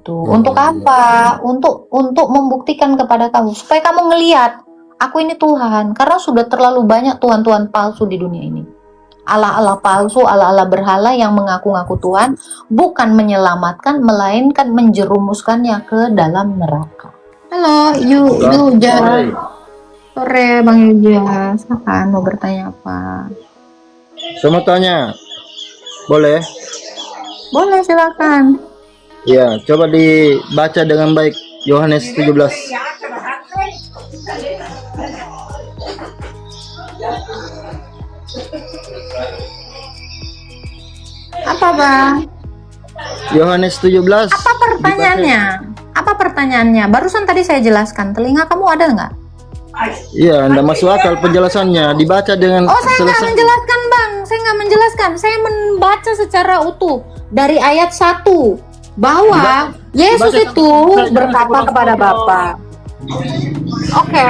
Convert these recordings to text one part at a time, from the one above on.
itu. Oh, Untuk iya. apa? Untuk membuktikan kepada kamu supaya kamu ngelihat aku ini Tuhan. Karena sudah terlalu banyak Tuhan-Tuhan palsu di dunia ini. Allah-Allah palsu, Allah-Allah berhala yang mengaku-ngaku Tuhan, bukan menyelamatkan, melainkan menjerumuskannya ke dalam neraka. Halo, Yuja. Sore, Bang Yuja. Silakan mau bertanya apa? Saya mau tanya, boleh? Boleh, silakan. Ya, coba dibaca dengan baik Yohanes 17. Apa, Bang? Yohanes 17. Apa pertanyaannya? Apa pertanyaannya? Barusan tadi saya jelaskan. Telinga kamu ada nggak? Iya, enggak masuk akal penjelasannya. Dibaca dengan Oh, saya nggak selesai. menjelaskan, Bang. Saya nggak menjelaskan. Saya membaca secara utuh dari ayat 1 bahwa Yesus itu berkata kepada Bapa. Oke,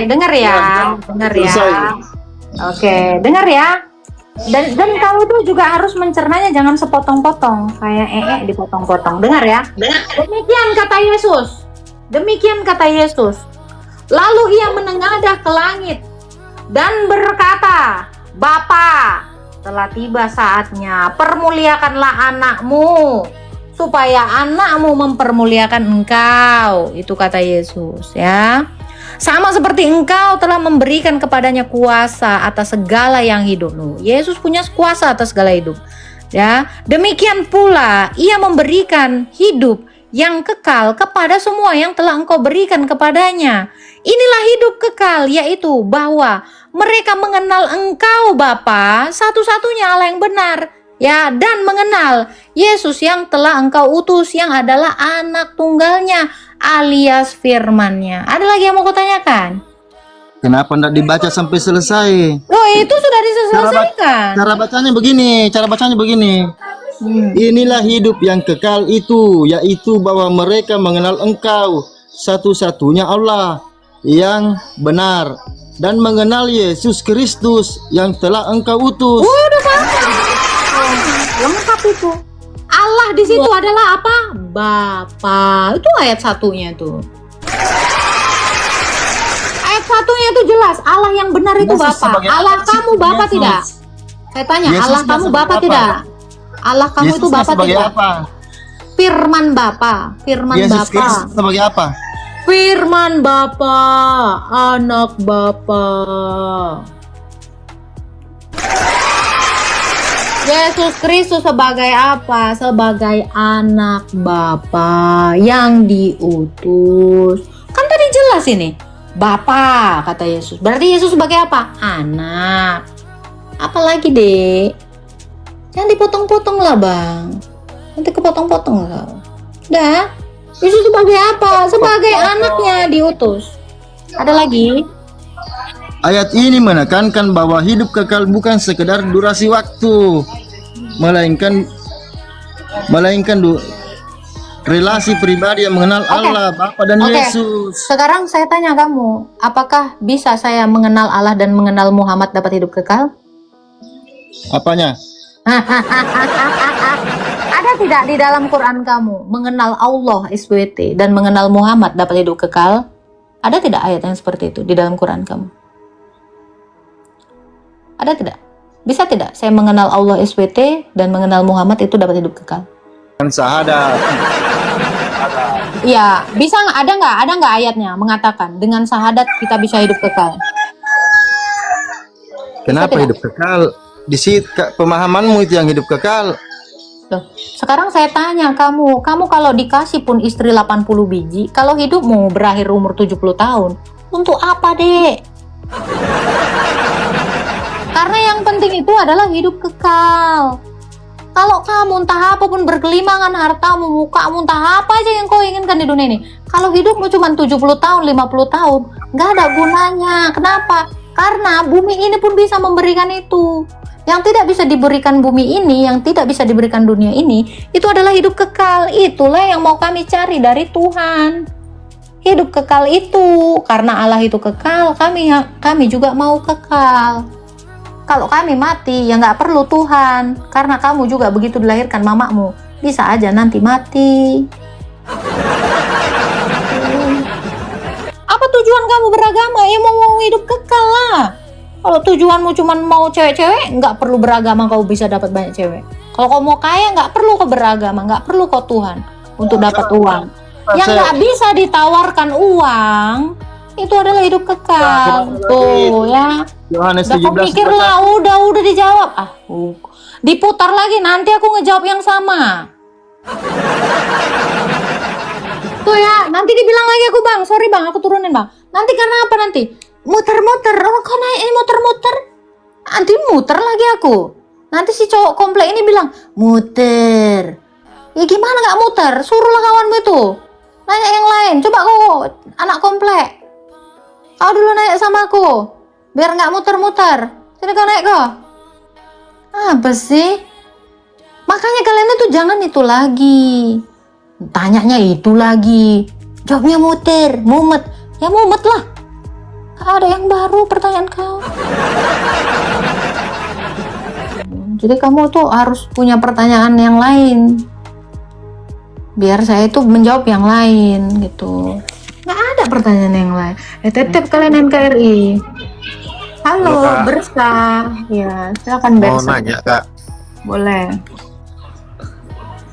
dengar ya. Dengar ya. Selesai. Oke, dengar ya. Dan kamu tuh juga harus mencernanya, jangan sepotong-potong kayak dipotong-potong. Dengar ya. Demikian kata Yesus. Demikian kata Yesus. Lalu ia menengadah ke langit dan berkata, Bapa, telah tiba saatnya, permuliakanlah anakmu, supaya anakmu mempermuliakan engkau. Itu kata Yesus ya. Sama seperti engkau telah memberikan kepadanya kuasa atas segala yang hidup. Yesus punya kuasa atas segala hidup. Ya, demikian pula ia memberikan hidup yang kekal kepada semua yang telah engkau berikan kepadanya. Inilah hidup kekal, yaitu bahwa mereka mengenal engkau Bapa, satu-satunya Allah yang benar, ya, dan mengenal Yesus yang telah engkau utus, yang adalah anak tunggalnya, alias firman-Nya. Ada lagi yang mau kutanyakan? Kenapa enggak dibaca sampai selesai? Loh, itu sudah diselesaikan. Cara bacanya begini. Inilah hidup yang kekal itu, yaitu bahwa mereka mengenal engkau, satu-satunya Allah yang benar, dan mengenal Yesus Kristus yang telah engkau utus. Udah sampai. Lengkap itu. Allah di situ adalah apa? Bapa. Itu ayat 1-nya tuh. Ayat 1-nya itu jelas. Allah yang benar itu Yesus Bapa. sebagai Allah apa? kamu Bapa Yesus. tidak? Saya tanya, Yesusnya Allah kamu sebagai Bapa apa? tidak? Allah kamu itu Yesusnya Bapa sebagai tidak? apa? Firman Bapa. Firman Yesus Bapa. Kristus sebagai apa? Firman Bapa. Anak Bapa. Yesus Kristus sebagai apa? Sebagai anak Bapa yang diutus. Kan tadi jelas ini. Bapa kata Yesus. Berarti Yesus sebagai apa? Anak. Apalagi, Dek? Jangan dipotong-potong lah, Bang. Nanti kepotong-potong lah. Udah. Yesus sebagai apa? Sebagai anaknya diutus. Ada lagi? Ayat ini menekankan bahwa hidup kekal bukan sekedar durasi waktu, melainkan relasi pribadi yang mengenal Allah, Bapa dan Oke. Yesus. Sekarang saya tanya kamu, apakah bisa saya mengenal Allah dan mengenal Muhammad dapat hidup kekal? Apanya? Ada tidak di dalam Quran kamu mengenal Allah SWT dan mengenal Muhammad dapat hidup kekal? Ada tidak ayat yang seperti itu di dalam Quran kamu? Ada tidak? Bisa tidak saya mengenal Allah SWT dan mengenal Muhammad itu dapat hidup kekal? Kan syahadat. Iya, bisa nggak? Ada nggak ayatnya mengatakan dengan syahadat kita bisa hidup kekal? Kenapa tidak? hidup kekal? Di situ pemahamanmu itu yang hidup kekal. Loh, sekarang saya tanya kamu kalau dikasih pun istri 80 biji, kalau hidupmu berakhir umur 70 tahun, untuk apa, Dek? Karena yang penting itu adalah hidup kekal. Kalau kamu entah apapun berkelimangan hartamu, mukamu, entah apa aja yang kau inginkan di dunia ini, kalau hidupmu cuma 70 tahun, 50 tahun, nggak ada gunanya. Kenapa? Karena bumi ini pun bisa memberikan itu. Yang tidak bisa diberikan bumi ini, yang tidak bisa diberikan dunia ini, itu adalah hidup kekal. Itulah yang mau kami cari dari Tuhan. Hidup kekal itu, karena Allah itu kekal, kami juga mau kekal. Kalau kami mati, ya nggak perlu Tuhan, karena kamu juga begitu dilahirkan mamamu, bisa aja nanti mati. tujuan kamu beragama? Ya mau hidup kekal lah. Kalau tujuanmu cuma mau cewek-cewek, nggak perlu beragama, kau bisa dapat banyak cewek. Kalau kau mau kaya, nggak perlu kau beragama, nggak perlu kau Tuhan untuk dapat uang. Yang nggak bisa ditawarkan uang itu adalah hidup kekal. Tuh ya. Yohanes Udah kau 17 pikir lah, udah dijawab. Diputar lagi, nanti aku ngejawab yang sama. Tuh ya, nanti dibilang lagi aku, Bang, sorry Bang, aku turunin Bang. Nanti karena apa nanti? Muter-muter, kok naik ini muter-muter? Nanti muter lagi aku. Nanti si cowok komplek ini bilang, muter. Ya gimana gak muter? Suruhlah kawanmu itu. Nanya yang lain, coba kau anak komplek. Kau dulu naik sama aku, biar gak muter-muter. Sini kau naik kau. Apa sih? Makanya kalian itu jangan itu lagi. Tanyanya itu lagi. Jawabnya mumet. Ya mumet lah. Gak ada yang baru pertanyaan kau. Jadi kamu tuh harus punya pertanyaan yang lain. Biar saya itu menjawab yang lain gitu. Gak ada pertanyaan yang lain. Tetep kalian NKRI. Halo, Kak. Bersa. Ya, silakan Mau Bersa. nanya Kak, Boleh.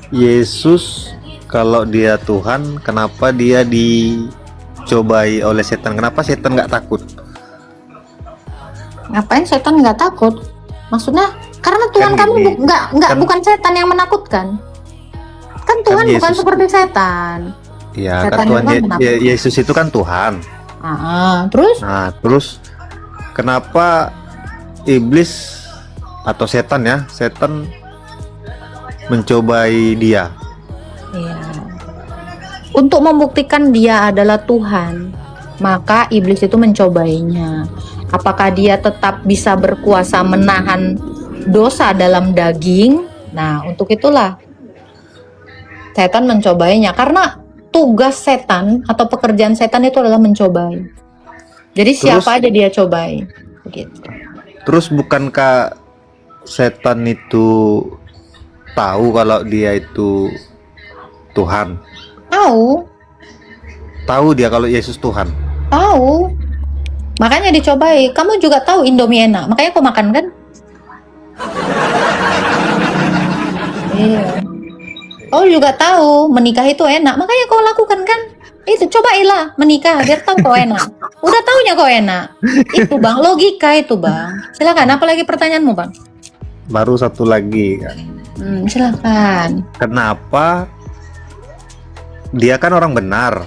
Yesus kalau dia Tuhan, kenapa dia dicobai oleh setan? Kenapa setan nggak takut? Ngapain setan nggak takut? Maksudnya karena Tuhan Kan kamu gini, bukan setan yang menakutkan. Kan Tuhan bukan Yesus- seperti setan. Ya Setan kan Tuhan itu kan kenapa? Yesus itu kan Tuhan. Terus? Nah terus kenapa iblis atau setan ya, setan mencobai dia? Iya. Untuk membuktikan dia adalah Tuhan, maka iblis itu mencobainya. Apakah dia tetap bisa berkuasa menahan dosa dalam daging? Nah, untuk itulah setan mencobainya. Karena tugas setan atau pekerjaan setan itu adalah mencobai. Jadi siapa aja dia cobai. Begitu. Terus bukankah setan itu tahu kalau dia itu Tuhan? Tahu dia kalau Yesus Tuhan. Tahu. Makanya dicobai. Kamu juga tahu Indomie enak. Makanya kau makan kan? Iya. Kau juga tahu menikah itu enak. Makanya kau lakukan kan? Itu cobailah menikah biar tahu kau enak. Udah taunya kau enak. Itu Bang, logika itu Bang. Silakan. Apalagi pertanyaanmu Bang? Baru satu lagi kan. Silakan. Kenapa dia kan orang benar?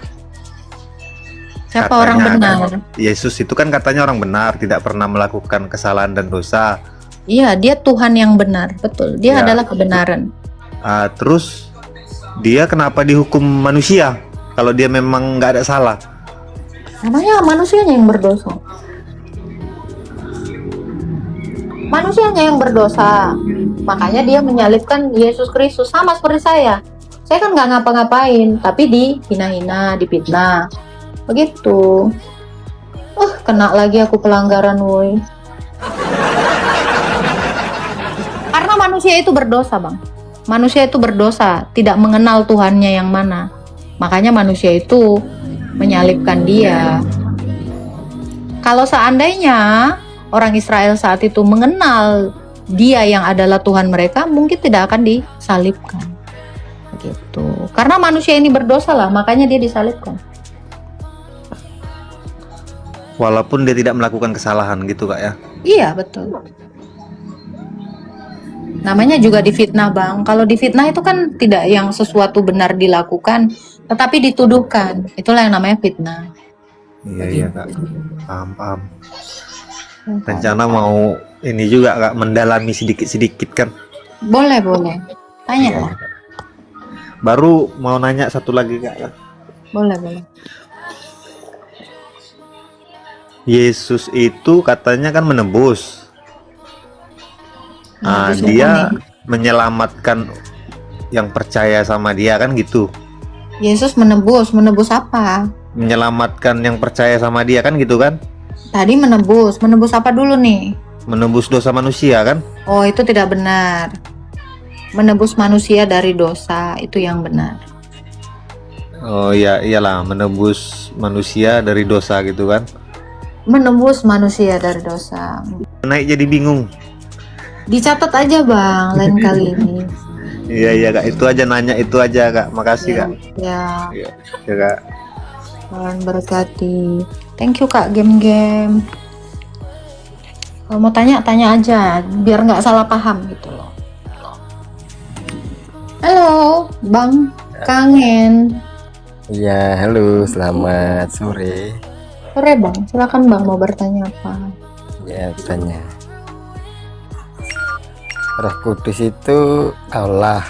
Siapa Katanya orang benar? kan, Yesus itu kan katanya orang benar, tidak pernah melakukan kesalahan dan dosa. Iya, dia Tuhan yang benar. Betul. Dia Ya. adalah kebenaran. Terus dia kenapa dihukum manusia kalau dia memang nggak ada salah? Namanya manusianya yang berdosa. Manusianya yang berdosa. Makanya dia menyalibkan Yesus Kristus sama seperti saya. Saya kan nggak ngapa-ngapain, tapi dihina-hina, difitnah. Begitu. Kena lagi aku pelanggaran, woi. Karena manusia itu berdosa, Bang. Manusia itu berdosa, tidak mengenal Tuhannya yang mana. Makanya manusia itu menyalibkan dia. Kalau seandainya orang Israel saat itu mengenal dia yang adalah Tuhan mereka, mungkin tidak akan disalibkan. Begitu. Karena manusia ini berdosa lah, makanya dia disalibkan. Walaupun dia tidak melakukan kesalahan gitu Kak ya. Iya, betul. Namanya juga difitnah, Bang. Kalau difitnah itu kan tidak yang sesuatu benar dilakukan, tetapi dituduhkan. Itulah yang namanya fitnah. Iya Kak. Paham. Rencana mau ini juga Kak, mendalami sedikit-sedikit kan. Boleh. Tanya Iya. lah. Baru mau nanya satu lagi Kak ya. Boleh. Yesus itu katanya kan menebus. Menebus siapa Dia nih? menyelamatkan yang percaya sama dia kan gitu. Yesus menebus apa? Menyelamatkan yang percaya sama dia kan gitu kan. Tadi menebus apa dulu nih? Menebus dosa manusia kan. Oh, itu tidak benar. Menebus manusia dari dosa itu yang benar. Oh iya, iyalah, menebus manusia dari dosa gitu kan. Menembus manusia dari dosa. Naik jadi bingung. Dicatat aja Bang, lain kali ini. Iya iya Kak, itu aja, nanya itu aja Kak. Makasih Kak. Ya, Iya ya, Kak. Tuhan berkati. Thank you Kak, game-game. Kalau mau tanya aja, biar nggak salah paham gitu loh. Halo, Bang, kangen. Iya, halo, selamat sore. Sore Bang, silakan Bang, mau bertanya apa? Ya, tanya. Roh Kudus itu Allah.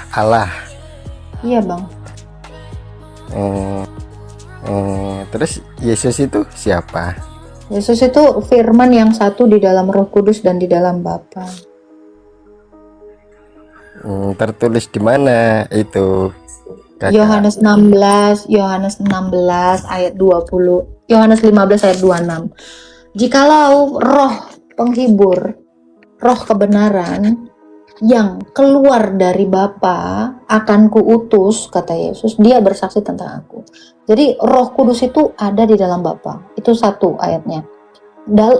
Iya Bang. Eh, terus Yesus itu siapa? Yesus itu firman yang satu di dalam Roh Kudus dan di dalam Bapa. Tertulis di mana itu? Kakak? Yohanes 16 ayat 20. Yohanes 15 ayat 26. Jikalau roh penghibur, roh kebenaran yang keluar dari Bapa akan kuutus, kata Yesus, dia bersaksi tentang aku. Jadi Roh Kudus itu ada di dalam Bapa. Itu satu ayatnya.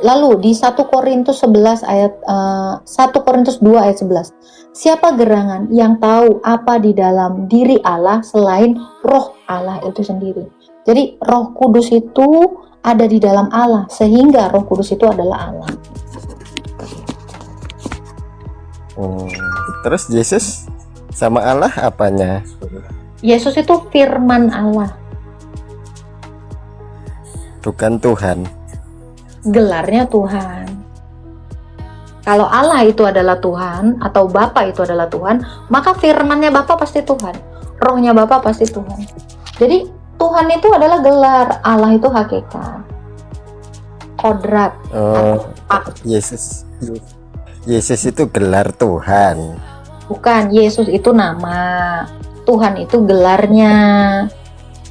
Lalu di 1 Korintus 11 ayat 1 Korintus 2 ayat 11. Siapa gerangan yang tahu apa di dalam diri Allah selain Roh Allah itu sendiri. Jadi Roh Kudus itu ada di dalam Allah, sehingga Roh Kudus itu adalah Allah. Terus Yesus sama Allah apanya? Yesus itu firman Allah, Bukan Tuhan. gelarnya Tuhan. Kalau Allah itu adalah Tuhan atau Bapa itu adalah Tuhan, maka firmannya Bapa pasti Tuhan, rohnya Bapa pasti Tuhan. Jadi Tuhan itu adalah gelar, Allah itu hakikat, kodrat. Yesus itu gelar Tuhan. Bukan, Yesus itu nama, Tuhan itu gelarnya,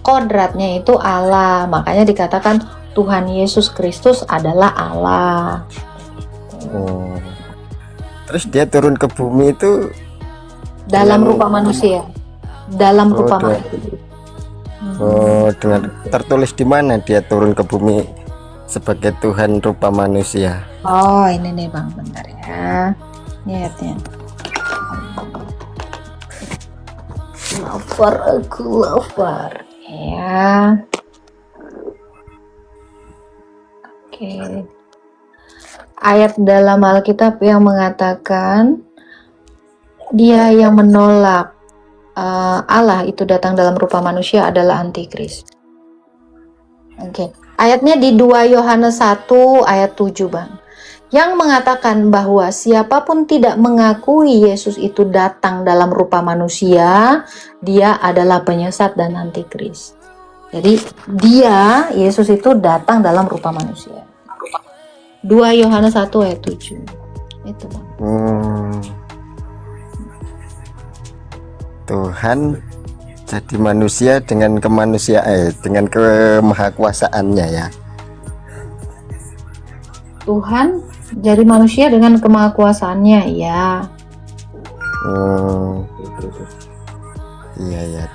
kodratnya itu Allah. Makanya dikatakan Tuhan Yesus Kristus adalah Allah. Terus dia turun ke bumi itu Dalam rupa manusia. Dalam rupa manusia. dengan tertulis di mana dia turun ke bumi sebagai Tuhan rupa manusia? Oh, ini nih Bang, bentar ya. Ini ayatnya. Lapar. Ya. Oke. Ayat dalam Alkitab yang mengatakan dia yang menolak Allah itu datang dalam rupa manusia adalah antikris. Oke. Ayatnya di 2 Yohanes 1 ayat 7 Bang. Yang mengatakan bahwa siapapun tidak mengakui Yesus itu datang dalam rupa manusia, dia adalah penyesat dan antikris. Jadi Yesus itu datang dalam rupa manusia. 2 Yohanes 1 ayat 7. Itu Bang. Tuhan jadi manusia dengan kemanusiaan, dengan kemahakuasaannya ya. Tuhan jadi manusia dengan kemahakuasaannya, ya. Iya ya.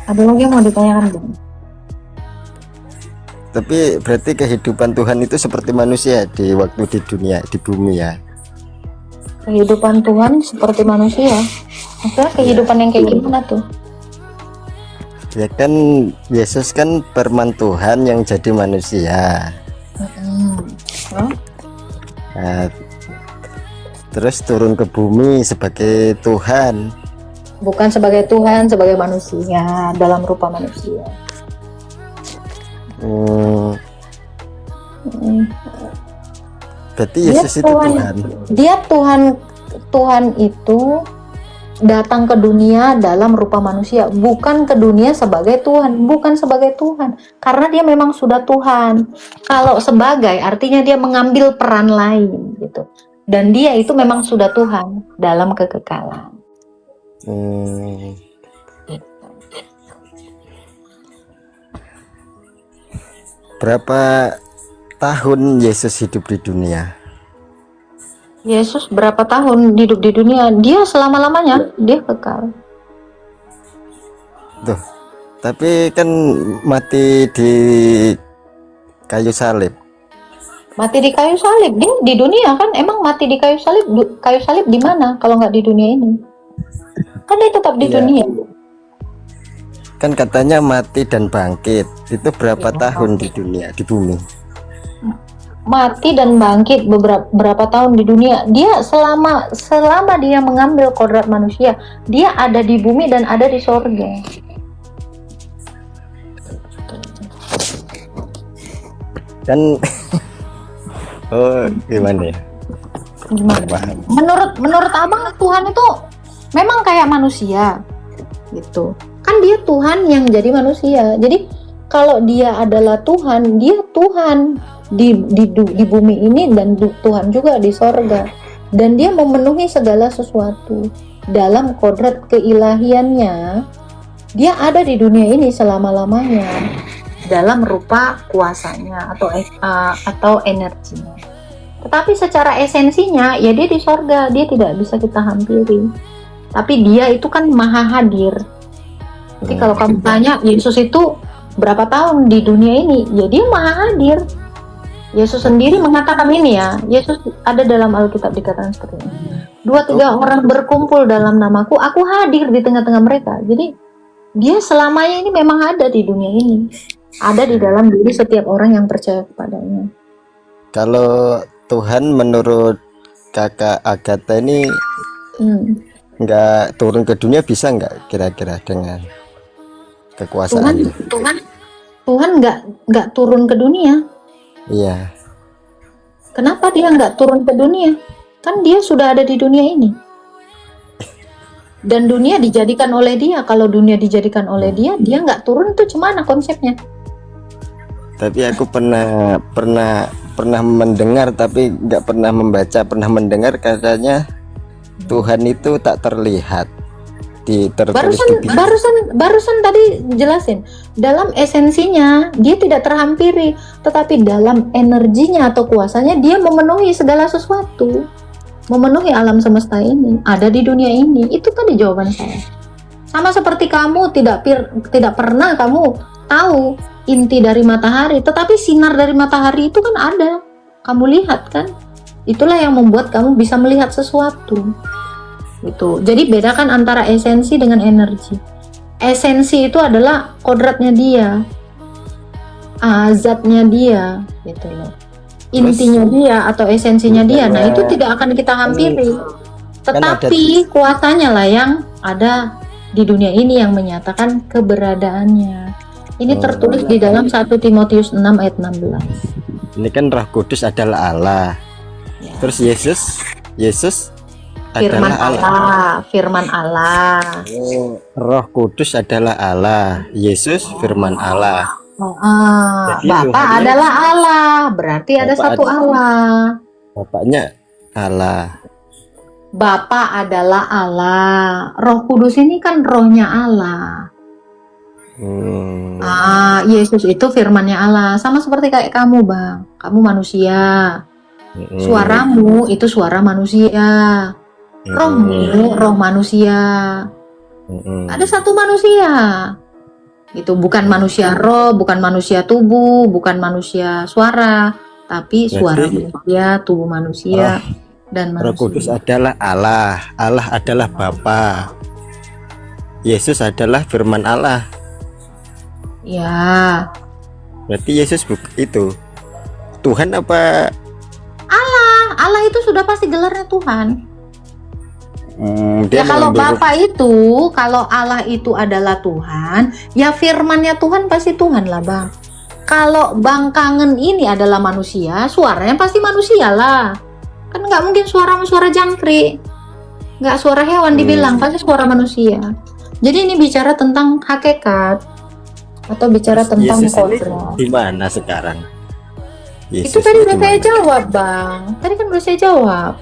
Ada lagi yang mau ditanyakan Bang? Tapi berarti kehidupan Tuhan itu seperti manusia di waktu di dunia, di bumi ya. Kehidupan Tuhan seperti manusia. Maksudnya kehidupan yang kayak gimana tuh? Ya kan Yesus kan firman Tuhan yang jadi manusia. Oh? Nah, terus turun ke bumi sebagai Tuhan. Bukan sebagai Tuhan, sebagai manusia, dalam rupa manusia. Berarti Yesus itu Tuhan. Dia Tuhan itu datang ke dunia dalam rupa manusia, bukan ke dunia sebagai Tuhan, bukan sebagai Tuhan, karena dia memang sudah Tuhan. Kalau sebagai artinya dia mengambil peran lain gitu, dan dia itu memang sudah Tuhan dalam kekekalan. Berapa tahun Yesus hidup di dunia? Yesus berapa tahun hidup di dunia? Dia selama-lamanya, dia kekal. Tuh, tapi kan mati di kayu salib. Mati di kayu salib, dia di dunia kan emang mati di kayu salib. Kayu salib di mana kalau nggak di dunia ini? Kan dia tetap di Iya. dunia. Kan katanya mati dan bangkit. Itu berapa Iya. tahun di dunia, di bumi? Mati dan bangkit berapa tahun di dunia. Dia selama dia mengambil kodrat manusia, dia ada di bumi dan ada di sorga. Kan oh, gimana ya? Gimana? Paham. Menurut abang, Tuhan itu memang kayak manusia gitu kan. Dia Tuhan yang jadi manusia. Jadi kalau dia adalah Tuhan, dia Tuhan di bumi ini dan Tuhan juga di sorga, dan dia memenuhi segala sesuatu dalam kodrat keilahiannya. Dia ada di dunia ini selama-lamanya dalam rupa kuasanya atau energinya. Tetapi secara esensinya ya dia di sorga, dia tidak bisa kita hampiri. Tapi dia itu kan maha hadir. Jadi kalau kamu tanya Yesus itu berapa tahun di dunia ini, ya dia maha hadir. Yesus sendiri mengatakan ini ya, Yesus ada dalam Alkitab dikatakan seperti ini. 2-3 orang berkumpul dalam namaku, aku hadir di tengah-tengah mereka. Jadi dia selamanya ini memang ada di dunia ini. Ada di dalam diri setiap orang yang percaya kepadanya. Kalau Tuhan menurut kakak Agatha ini nggak turun ke dunia, bisa nggak kira-kira dengan kekuasaan? Tuhan nggak turun ke dunia. Iya. Kenapa dia nggak turun ke dunia? Kan dia sudah ada di dunia ini. Dan dunia dijadikan oleh dia. Kalau dunia dijadikan oleh dia nggak turun, itu gimana konsepnya? Tapi aku pernah mendengar, tapi nggak pernah membaca. Pernah mendengar katanya Tuhan itu tak terlihat. Tertulis di Barusan tadi jelasin, dalam esensinya dia tidak terhampiri, tetapi dalam energinya atau kuasanya dia memenuhi segala sesuatu, memenuhi alam semesta ini, ada di dunia ini. Itu tadi jawaban saya. Sama seperti kamu tidak pernah kamu tahu inti dari matahari, tetapi sinar dari matahari itu kan ada, kamu lihat kan? Itulah yang membuat kamu bisa melihat sesuatu. Itu. Jadi bedakan antara esensi dengan energi. Esensi itu adalah kodratnya dia, zatnya dia, gitu loh. Intinya dia atau esensinya dia. Nah itu tidak akan kita hampiri. Tetapi kuasanya lah yang ada di dunia ini yang menyatakan keberadaannya. Ini tertulis di dalam 1 Timotius 6 ayat 16. Ini kan Roh Kudus adalah Allah. Ya. Terus Yesus Firman adalah Firman Allah. Roh Kudus adalah Allah. Yesus firman Allah. Jadi Bapa Tuhannya adalah Allah, berarti ada satu Allah. Bapaknya Allah. Bapa adalah Allah. Roh Kudus ini kan rohnya Allah. Yesus itu firmannya Allah. Sama seperti kayak kamu, Bang. Kamu manusia. Suaramu itu suara manusia. Rohmu roh manusia. Ada satu manusia. Itu bukan manusia roh, bukan manusia tubuh, bukan manusia suara, tapi suara manusia, tubuh manusia, dan manusia. Roh Kudus adalah Allah. Allah adalah Bapa. Yesus adalah firman Allah. Ya. Berarti Yesus itu Tuhan apa? Allah itu sudah pasti gelarnya Tuhan. Dia Kalau mengambil Bapa itu, kalau Allah itu adalah Tuhan, ya firmannya Tuhan pasti Tuhan lah, Bang. Kalau Bang Kangen ini adalah manusia, suaranya pasti manusia lah. Kan nggak mungkin suara jangkrik, nggak suara hewan dibilang, pasti suara manusia. Jadi ini bicara tentang hakikat atau bicara tentang Yesus ini kodrat. di mana sekarang? Itu tadi udah saya jawab, Bang. Tadi kan udah saya jawab.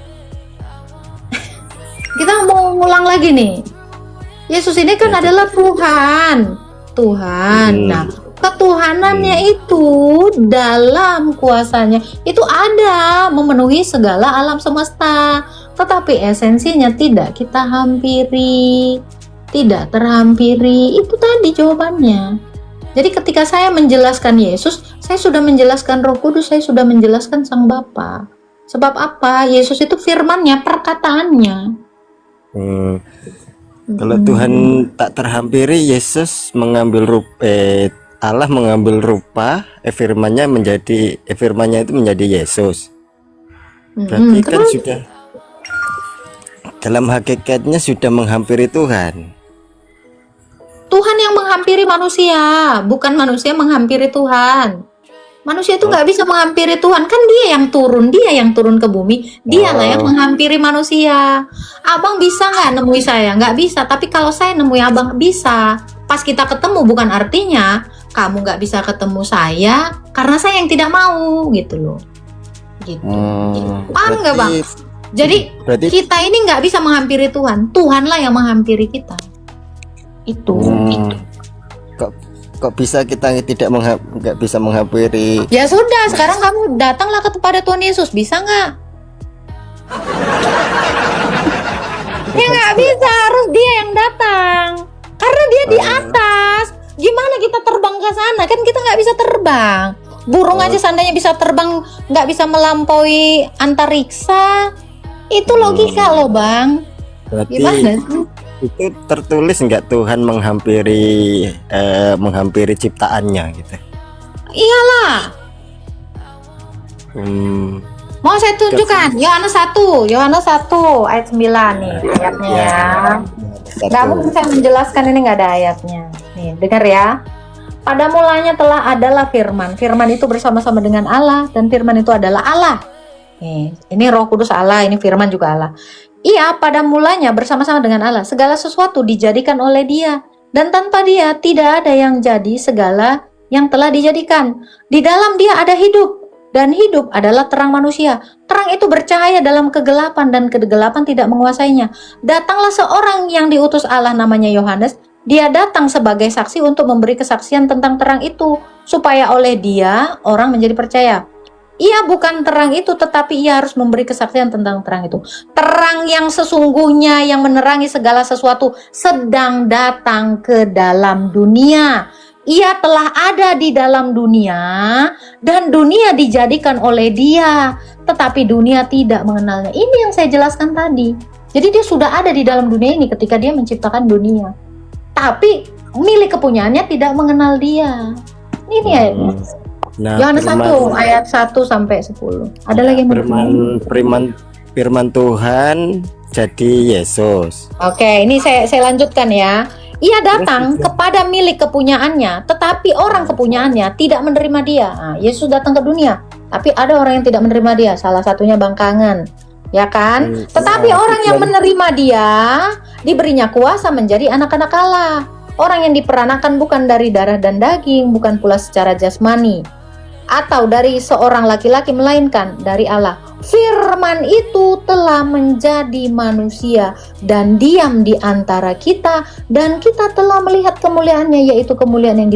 Kita mau ngulang lagi nih. Yesus ini kan adalah Tuhan. Nah, ketuhanannya itu dalam kuasanya itu ada memenuhi segala alam semesta. Tetapi esensinya tidak kita hampiri. tidak terhampiri. Itu tadi jawabannya. Jadi ketika saya menjelaskan Yesus, saya sudah menjelaskan Roh Kudus, saya sudah menjelaskan Sang Bapa. Sebab apa? Yesus itu firman-Nya, perkataannya. Kalau Tuhan tak terhampiri, Yesus mengambil rupa, Allah mengambil rupa, firman-Nya itu menjadi Yesus. Berarti kan Terus? sudah dalam hakikatnya sudah menghampiri Tuhan. Tuhan yang menghampiri manusia, bukan manusia menghampiri Tuhan. Manusia itu nggak bisa menghampiri Tuhan, kan dia yang turun ke bumi, dialah yang menghampiri manusia. Abang bisa nggak nemui saya? Nggak bisa, tapi kalau saya nemui abang bisa. Pas kita ketemu bukan artinya kamu nggak bisa ketemu saya karena saya yang tidak mau, gitu loh. Gitu. Paham nggak bang? Berarti kita ini nggak bisa menghampiri Tuhan, Tuhanlah yang menghampiri kita. Itu. Kok bisa kita nggak bisa menghampiri? Ya sudah, sekarang kamu datanglah kepada Tuhan Yesus, bisa nggak? Ya nggak bisa, harus dia yang datang, karena dia di atas. Gimana kita terbang ke sana? Kan kita nggak bisa terbang. Burung aja seandainya bisa terbang, nggak bisa melampaui antariksa. Itu logika loh bang. Berarti Gimana sih? itu tertulis nggak Tuhan menghampiri ciptaannya gitu? Iyalah. Mau saya tunjukkan Yohanes 1 ayat 9 nih ayatnya ya. Nggak mungkin saya menjelaskan ini nggak ada ayatnya. Nih dengar ya. Pada mulanya telah adalah firman. Firman itu bersama-sama dengan Allah dan firman itu adalah Allah. Nih, ini Roh Kudus Allah, ini firman juga Allah. Ia pada mulanya bersama-sama dengan Allah. Segala sesuatu dijadikan oleh Dia, dan tanpa Dia tidak ada yang jadi segala yang telah dijadikan. Di dalam Dia ada hidup, dan hidup adalah terang manusia. Terang itu bercahaya dalam kegelapan, dan kegelapan tidak menguasainya. Datanglah seorang yang diutus Allah, namanya Yohanes. Dia datang sebagai saksi untuk memberi kesaksian tentang terang itu, supaya oleh Dia orang menjadi percaya. Ia bukan terang itu, tetapi ia harus memberi kesaksian tentang terang itu. Terang yang sesungguhnya yang menerangi segala sesuatu sedang datang ke dalam dunia. Ia telah ada di dalam dunia dan dunia dijadikan oleh Dia, tetapi dunia tidak mengenalnya. Ini yang saya jelaskan tadi. Jadi dia sudah ada di dalam dunia ini ketika Dia menciptakan dunia. Tapi milik kepunyaannya tidak mengenal Dia. Ini ya. Nah, Yohanes 1 ayat 1 sampai 10. Ada lagi yang firman Tuhan jadi Yesus. Oke, ini saya lanjutkan ya. Ia datang kepada milik kepunyaannya, tetapi orang kepunyaannya tidak menerima Dia. Nah, Yesus datang ke dunia, tapi ada orang yang tidak menerima Dia. Salah satunya bangkangan, ya kan? Tetapi orang yang menerima Dia diberinya kuasa menjadi anak-anak Allah. Orang yang diperanakan bukan dari darah dan daging, bukan pula secara jasmani atau dari seorang laki-laki, melainkan dari Allah. Firman itu telah menjadi manusia dan diam di antara kita, dan kita telah melihat kemuliaannya, yaitu kemuliaan yang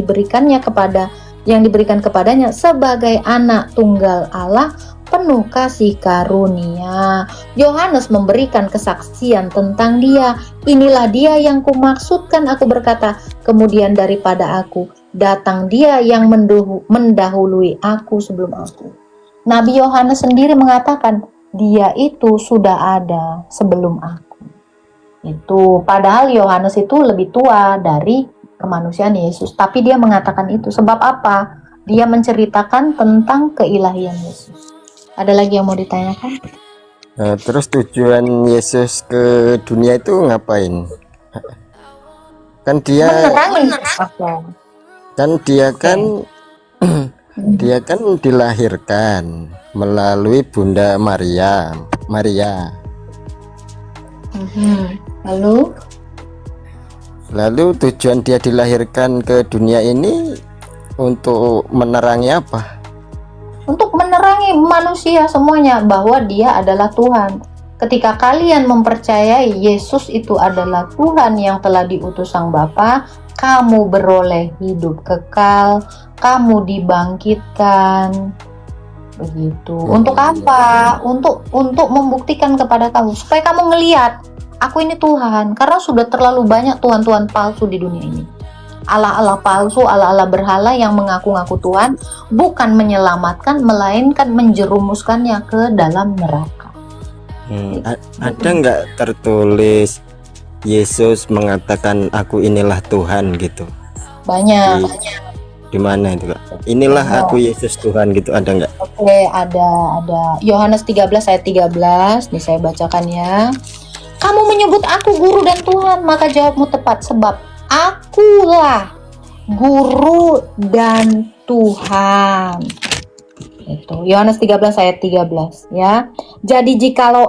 diberikan kepadanya sebagai anak tunggal Allah, penuh kasih karunia. Yohanes memberikan kesaksian tentang Dia. Inilah Dia yang kumaksudkan aku berkata, kemudian daripada aku datang Dia yang mendahului aku sebelum aku. Nabi Yohanes sendiri mengatakan, Dia itu sudah ada sebelum aku. Itu padahal Yohanes itu lebih tua dari kemanusiaan Yesus, tapi dia mengatakan itu sebab apa? Dia menceritakan tentang keilahian Yesus. Ada lagi yang mau ditanyakan? Nah, terus tujuan Yesus ke dunia itu ngapain? Kan dia dia kan dilahirkan melalui Bunda Maria. Lalu tujuan dia dilahirkan ke dunia ini untuk menerangi apa? Untuk menerangi manusia semuanya bahwa Dia adalah Tuhan. Ketika kalian mempercayai Yesus itu adalah Tuhan yang telah diutus Sang Bapa, kamu beroleh hidup kekal, kamu dibangkitkan. Begitu. Untuk apa? Untuk membuktikan kepada kamu supaya kamu ngelihat aku ini Tuhan, karena sudah terlalu banyak Tuhan-Tuhan palsu di dunia ini. Allah-Allah palsu, Allah-Allah berhala yang mengaku-ngaku Tuhan, bukan menyelamatkan, melainkan menjerumuskannya ke dalam neraka. Ada nggak tertulis Yesus mengatakan aku inilah Tuhan gitu? Banyak. Di mana itu Kak? Inilah aku Yesus Tuhan gitu, ada nggak? Oke, ada. Yohanes 13 ayat 13, nih saya bacakan ya. Kamu menyebut aku guru dan Tuhan, maka jawabmu tepat, sebab akulah guru dan Tuhan. Itu Yohanes 13 ayat 13 ya. Jadi jikalau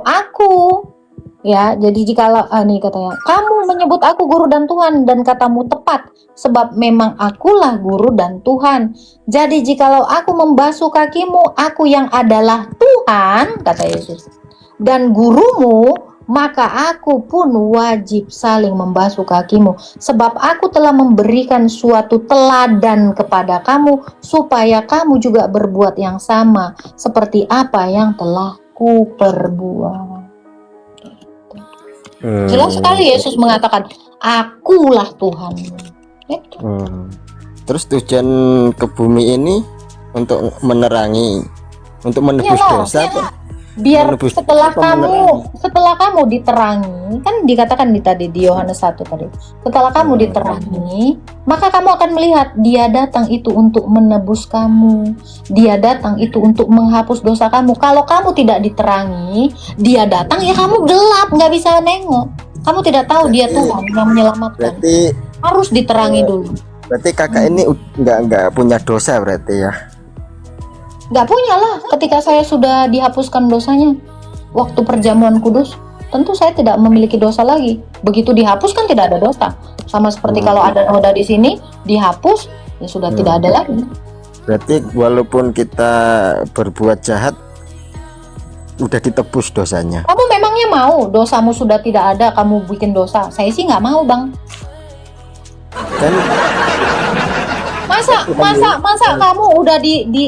nih katanya, kamu menyebut aku guru dan Tuhan, dan katamu tepat, sebab memang akulah guru dan Tuhan. Jadi jikalau aku membasuh kakimu, aku yang adalah Tuhan, kata Yesus, dan gurumu, maka aku pun wajib saling membasuh kakimu, sebab aku telah memberikan suatu teladan kepada kamu, supaya kamu juga berbuat yang sama, seperti apa yang telah kuperbuat. Jelas sekali Yesus mengatakan, akulah Tuhan. Gitu. Terus tujuan ke bumi ini untuk menerangi, untuk menebus dosa, biar menebus setelah dosa, kamu diterangi, kan dikatakan tadi di Yohanes 1 tadi, setelah kamu diterangi, maka kamu akan melihat dia datang itu untuk menebus kamu, dia datang itu untuk menghapus dosa kamu. Kalau kamu tidak diterangi, dia datang ya kamu gelap, nggak bisa nengok, kamu tidak tahu dia Tuhan yang menyelamatkan. Berarti harus diterangi dulu. Berarti kakak ini nggak punya dosa berarti ya? Nggak punya lah, ketika saya sudah dihapuskan dosanya waktu perjamuan kudus, tentu saya tidak memiliki dosa lagi. Begitu dihapus kan tidak ada dosa. Sama seperti kalau ada noda di sini, dihapus ya sudah tidak ada lagi. Berarti walaupun kita berbuat jahat, udah ditebus dosanya. Kamu memangnya mau dosamu sudah tidak ada, kamu bikin dosa? Saya sih nggak mau, Bang. Kan Masa kamu udah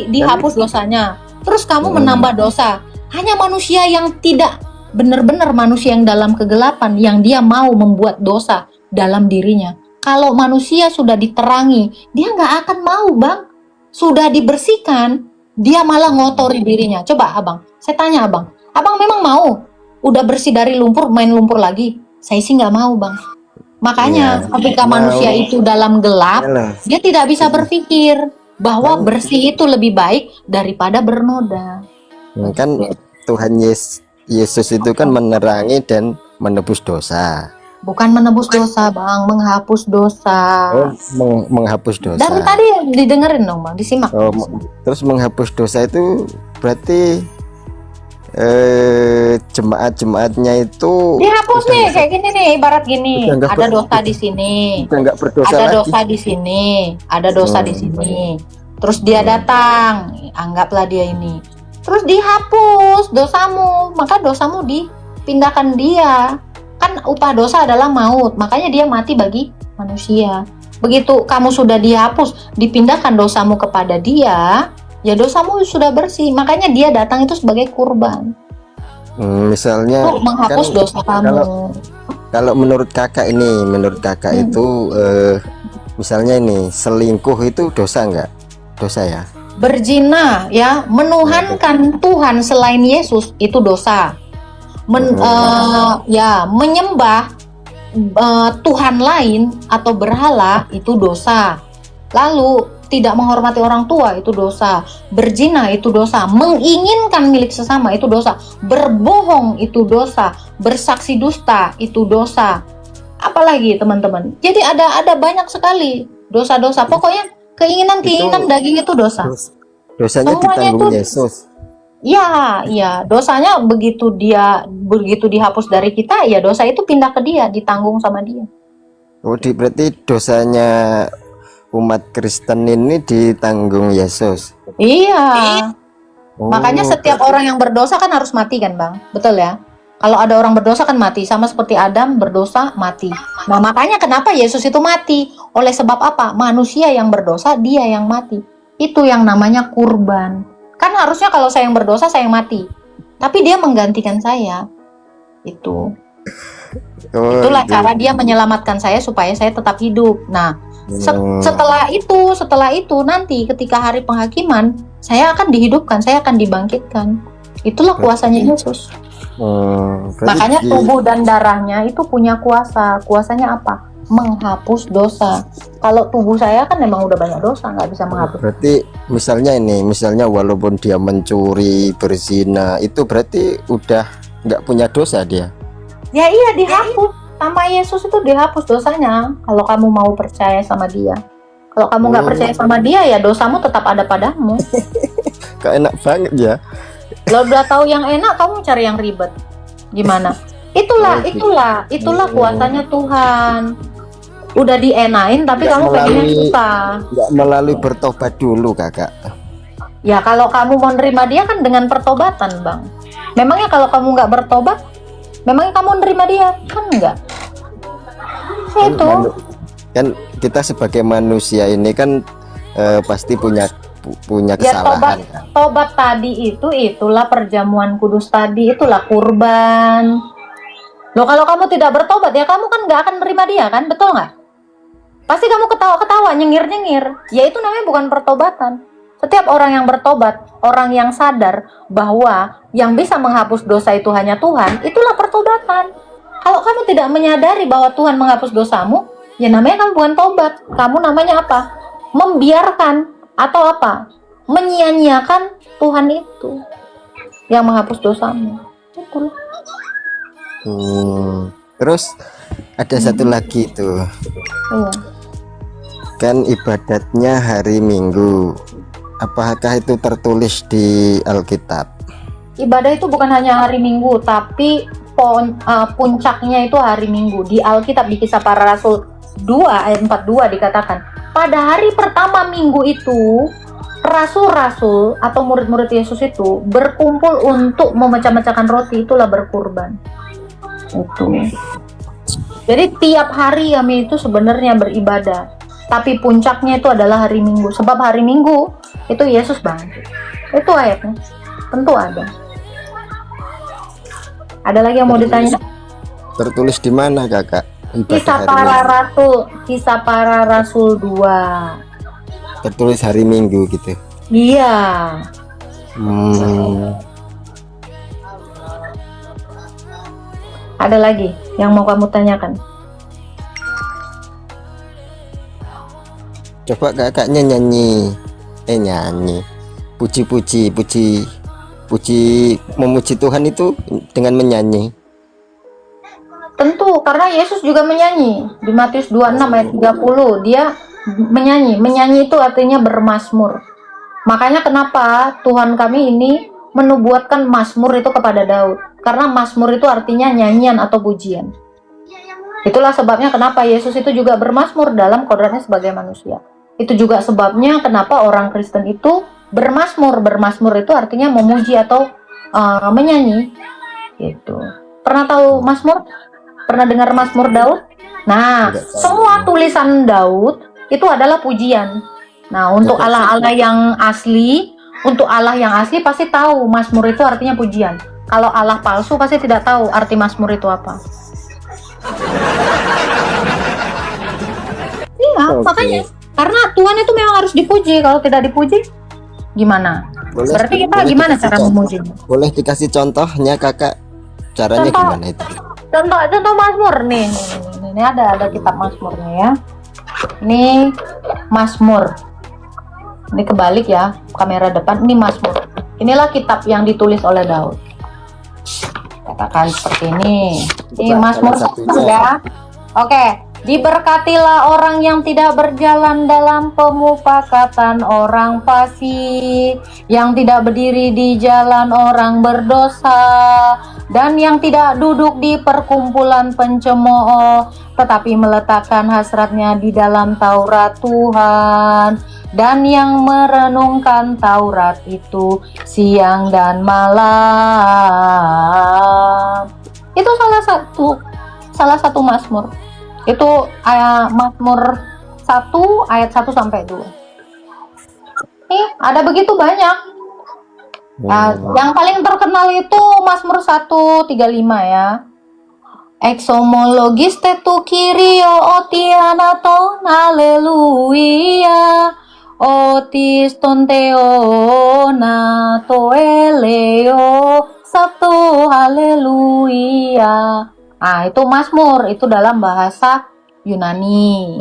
dihapus dosanya, terus kamu menambah dosa? Hanya manusia yang tidak benar-benar manusia yang dalam kegelapan, yang dia mau membuat dosa dalam dirinya. Kalau manusia sudah diterangi, dia nggak akan mau, Bang. Sudah dibersihkan, dia malah ngotori dirinya. Coba Abang, saya tanya Abang memang mau udah bersih dari lumpur, main lumpur lagi? Saya sih nggak mau, Bang. Makanya ketika manusia itu dalam gelap, dia tidak bisa berpikir bahwa bersih itu lebih baik daripada bernoda. Kan Tuhan Yesus itu kan menerangi dan menebus dosa. Bukan menebus dosa, Bang, menghapus dosa. Menghapus dosa. Dan tadi didengerin dong, Bang, disimak. Terus menghapus dosa itu berarti jemaat-jemaatnya itu dihapus nih, kayak gini nih, ibarat gini, ada dosa di sini, nggak berdosa ada lagi. dosa di sini, ada dosa di sini. Terus dia datang, anggaplah dia ini, terus dihapus dosamu, maka dosamu dipindahkan dia. Kan upah dosa adalah maut, makanya dia mati bagi manusia. Begitu kamu sudah dihapus, dipindahkan dosamu kepada dia, ya dosamu sudah bersih, makanya dia datang itu sebagai kurban. Misalnya menghapus kan, dosa kamu. Kalau menurut kakak itu misalnya ini selingkuh itu dosa nggak? Dosa ya? Berzina ya, menuhankan Tuhan selain Yesus itu dosa. Menyembah Tuhan lain atau berhala itu dosa. Lalu tidak menghormati orang tua itu dosa, berzina itu dosa, menginginkan milik sesama itu dosa, berbohong itu dosa, bersaksi dusta itu dosa. Apalagi teman-teman. Jadi ada banyak sekali dosa-dosa. Pokoknya keinginan daging itu dosa. Dosanya ditanggung Yesus. Ya, dosanya begitu dihapus dari kita, ya dosa itu pindah ke dia, ditanggung sama dia. Berarti dosanya umat Kristen ini ditanggung Yesus. Iya. Makanya setiap orang yang berdosa kan harus mati kan, Bang? Betul ya? Kalau ada orang berdosa kan mati, sama seperti Adam berdosa mati. Nah, makanya kenapa Yesus itu mati? Oleh sebab apa? Manusia yang berdosa, dia yang mati. Itu yang namanya kurban. Kan harusnya kalau saya yang berdosa, saya yang mati. Tapi dia menggantikan saya. Itu. Oh, Itulah gitu. cara dia menyelamatkan saya supaya saya tetap hidup. Nah, Hmm, setelah itu nanti ketika hari penghakiman, saya akan dihidupkan, saya akan dibangkitkan. Itulah kuasanya Yesus. berarti Makanya tubuh dan darahnya itu punya kuasa. Kuasanya apa? Menghapus dosa. Kalau tubuh saya kan memang udah banyak dosa, nggak bisa menghapus. berarti misalnya walaupun dia mencuri, berzina, itu berarti udah nggak punya dosa dia. Ya iya, dihapus. Sama Yesus itu dihapus dosanya. Kalau kamu mau percaya sama dia. Kalau kamu nggak percaya sama dia, ya dosamu tetap ada padamu. Kok enak banget ya. Lo udah tahu yang enak, kamu cari yang ribet. Gimana? Itulah kuasanya Tuhan. Udah dienain, tapi Nggak kamu pengennya melalui- susah. Nggak melalui bertobat dulu kakak. Ya kalau kamu mau nerima dia kan dengan pertobatan, Bang. Memangnya kalau kamu nggak bertobat, memangnya kamu nerima dia? Kan enggak. Itu. Kan kita sebagai manusia ini kan pasti punya Ya kesalahan. tobat tadi itulah perjamuan kudus tadi, itulah kurban. Loh kalau kamu tidak bertobat ya kamu kan nggak akan nerima dia kan, betul nggak? Pasti kamu ketawa-ketawa, nyengir-nyengir. Ya itu namanya bukan pertobatan. Setiap orang yang bertobat, orang yang sadar bahwa yang bisa menghapus dosa itu hanya Tuhan, itulah pertobatan. Kalau kamu tidak menyadari bahwa Tuhan menghapus dosamu, ya namanya kamu bukan tobat. Kamu namanya apa? Membiarkan atau apa? Menyia-nyiakan Tuhan itu yang menghapus dosamu. Itulah. Terus ada satu lagi tuh, Iya. kan ibadatnya hari Minggu. Apakah itu tertulis di Alkitab? Ibadah itu bukan hanya hari Minggu, tapi puncaknya itu hari Minggu. Di Alkitab di Kisah Para Rasul 2 ayat 42 dikatakan, pada hari pertama minggu itu, rasul-rasul atau murid-murid Yesus itu berkumpul untuk memecah-mecahkan roti, itulah berkurban. Itu. Jadi tiap hari kami itu sebenarnya beribadah, tapi puncaknya itu adalah hari Minggu. Sebab hari Minggu itu Yesus bangkit. Itu ayatnya. Tentu ada. Ada lagi yang mau ditanya? Tertulis di mana kakak? Kisah Para Rasul 2. Tertulis hari Minggu gitu. Iya. Ada lagi yang mau kamu tanyakan? Coba kakaknya nyanyi, puji, memuji Tuhan itu dengan menyanyi. Tentu, karena Yesus juga menyanyi. Di Matius 26 ayat 30, dia menyanyi. Menyanyi itu artinya bermazmur. Makanya kenapa Tuhan kami ini menubuatkan mazmur itu kepada Daud. Karena mazmur itu artinya nyanyian atau pujian. Itulah sebabnya kenapa Yesus itu juga bermazmur dalam kodratnya sebagai manusia. Itu juga sebabnya kenapa orang Kristen itu bermazmur. Bermazmur itu artinya memuji atau menyanyi. Gitu. Pernah tahu mazmur? Pernah dengar mazmur Daud? Nah, semua tulisan Daud itu adalah pujian. Nah, untuk Allah-Allah yang asli, pasti tahu mazmur itu artinya pujian. Kalau Allah palsu pasti tidak tahu arti mazmur itu apa. Iya, makanya. Karena Tuhan itu memang harus dipuji. Kalau tidak dipuji, gimana? Berarti kita gimana cara memujinya? Boleh dikasih contohnya kakak? Caranya gimana itu? Contoh mazmur nih. Ini ada kitab mazmurnya ya. Ini mazmur. Ini kebalik ya, kamera depan. Ini mazmur. Inilah kitab yang ditulis oleh Daud. Katakan seperti ini. Ini mazmur ya. Oke. Diberkatilah orang yang tidak berjalan dalam pemufakatan orang fasik, yang tidak berdiri di jalan orang berdosa, dan yang tidak duduk di perkumpulan pencemooh, tetapi meletakkan hasratnya di dalam Taurat Tuhan, dan yang merenungkan Taurat itu siang dan malam. Itu salah satu mazmur. Itu Mazmur 1 ayat 1 sampai 2. Ada begitu banyak. Yang paling terkenal itu Mazmur 135 ya. Exomologis tetu kirio otianaton haleluya. Otis tonteo nato eleo sabtu haleluya. Nah, itu Mazmur, itu dalam bahasa Yunani.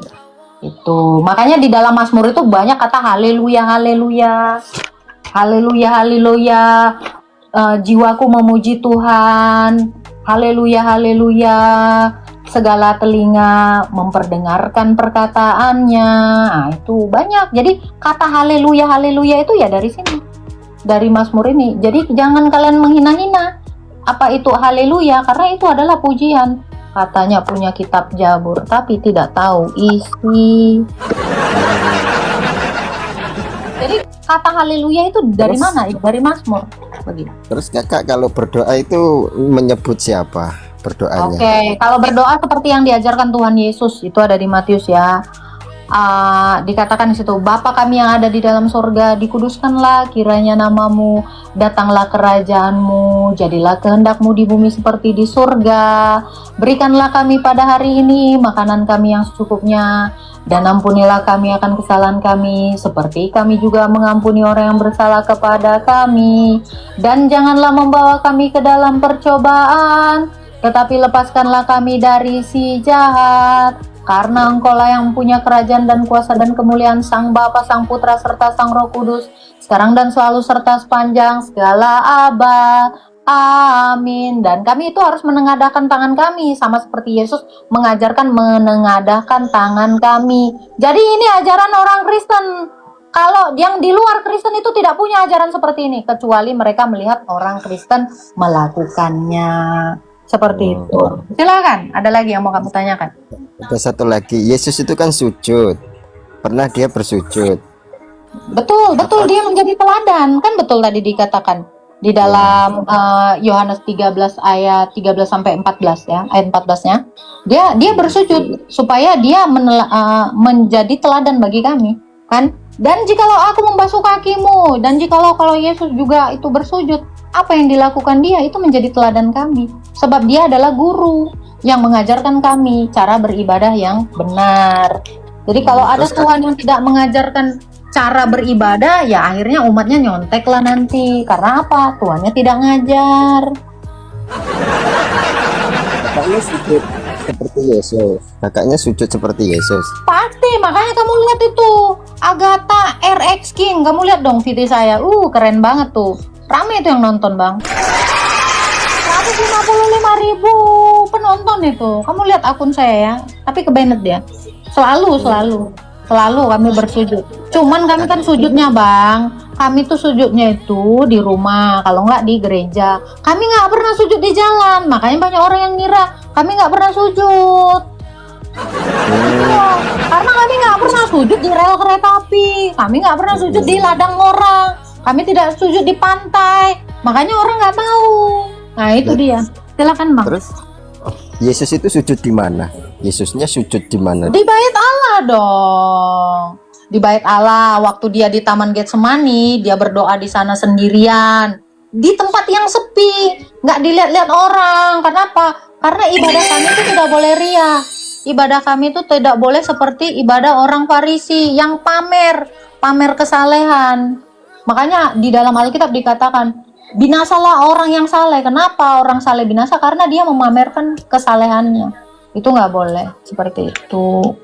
Itu makanya di dalam Mazmur itu banyak kata haleluya, haleluya, haleluya, haleluya. Jiwaku memuji Tuhan, haleluya, haleluya. Segala telinga memperdengarkan perkataannya. Nah, itu banyak. Jadi kata haleluya, haleluya itu ya dari sini, dari Mazmur ini. Jadi jangan kalian menghina-hina apa itu haleluya, karena itu adalah pujian. Katanya punya kitab Jabur tapi tidak tahu isi. Jadi kata haleluya itu dari mana? Dari Mazmur. Begitu. Terus kakak kalau berdoa itu menyebut siapa berdoanya? Oke, kalau berdoa seperti yang diajarkan Tuhan Yesus itu ada di Matius ya. Dikatakan di situ, Bapa kami yang ada di dalam sorga, dikuduskanlah kiranya namamu, datanglah kerajaanmu, jadilah kehendakmu di bumi seperti di surga. Berikanlah kami pada hari ini makanan kami yang secukupnya, dan ampunilah kami akan kesalahan kami, seperti kami juga mengampuni orang yang bersalah kepada kami. Dan janganlah membawa kami ke dalam percobaan, tetapi lepaskanlah kami dari si jahat. Karena Engkaulah yang punya kerajaan dan kuasa dan kemuliaan, Sang Bapa, Sang Putra, serta Sang Roh Kudus, sekarang dan selalu serta sepanjang segala abad. Amin. Dan kami itu harus menengadahkan tangan kami, sama seperti Yesus mengajarkan menengadahkan tangan kami. Jadi ini ajaran orang Kristen. Kalau yang di luar Kristen itu tidak punya ajaran seperti ini, kecuali mereka melihat orang Kristen melakukannya. Seperti itu. Silakan, ada lagi yang mau kamu tanyakan? Ada satu lagi, Yesus itu kan sujud. Pernah dia bersujud. Betul, dia menjadi teladan. Kan betul tadi dikatakan di dalam Yohanes 13 ayat 13 sampai 14 ya, ayat 14-nya. Dia bersujud supaya dia menjadi teladan bagi kami, kan? Dan jikalau aku membasuh kakimu, dan jikalau Yesus juga itu bersujud, apa yang dilakukan dia itu menjadi teladan kami. Sebab dia adalah guru yang mengajarkan kami cara beribadah yang benar. Jadi kalau ada Tuhan yang tidak mengajarkan cara beribadah, ya akhirnya umatnya nyontek lah nanti. Karena apa? Tuhannya tidak ngajar. Kakaknya sujud seperti Yesus. Kakaknya sujud seperti Yesus. Pasti, makanya kamu lihat itu Agatha RX King. Kamu lihat dong video saya. Keren banget tuh. Rame itu yang nonton, Bang. 155.000 penonton itu. Kamu lihat akun saya ya. Tapi kebanet dia. Selalu kami bersujud. Cuman kami kan sujudnya, Bang, kami tuh sujudnya itu di rumah, kalau nggak di gereja. Kami nggak pernah sujud di jalan. Makanya banyak orang yang ngira kami nggak pernah sujud. Karena kami nggak pernah sujud di rel kereta api. Kami nggak pernah sujud di ladang orang. Kami tidak sujud di pantai. Makanya orang nggak tahu. Nah itu dia. Silakan, Bang. Terus Yesus itu sujud di mana? Yesusnya sujud di mana? Di Bait Allah dong. Di Bait Allah, waktu dia di Taman Getsemani, dia berdoa di sana sendirian, di tempat yang sepi, nggak dilihat-lihat orang. Kenapa? Karena ibadah kami itu tidak boleh ria. Ibadah kami itu tidak boleh seperti ibadah orang Farisi yang pamer kesalehan. Makanya di dalam Alkitab dikatakan, binasalah orang yang saleh. Kenapa orang saleh binasa? Karena dia memamerkan kesalehannya. Itu nggak boleh seperti itu.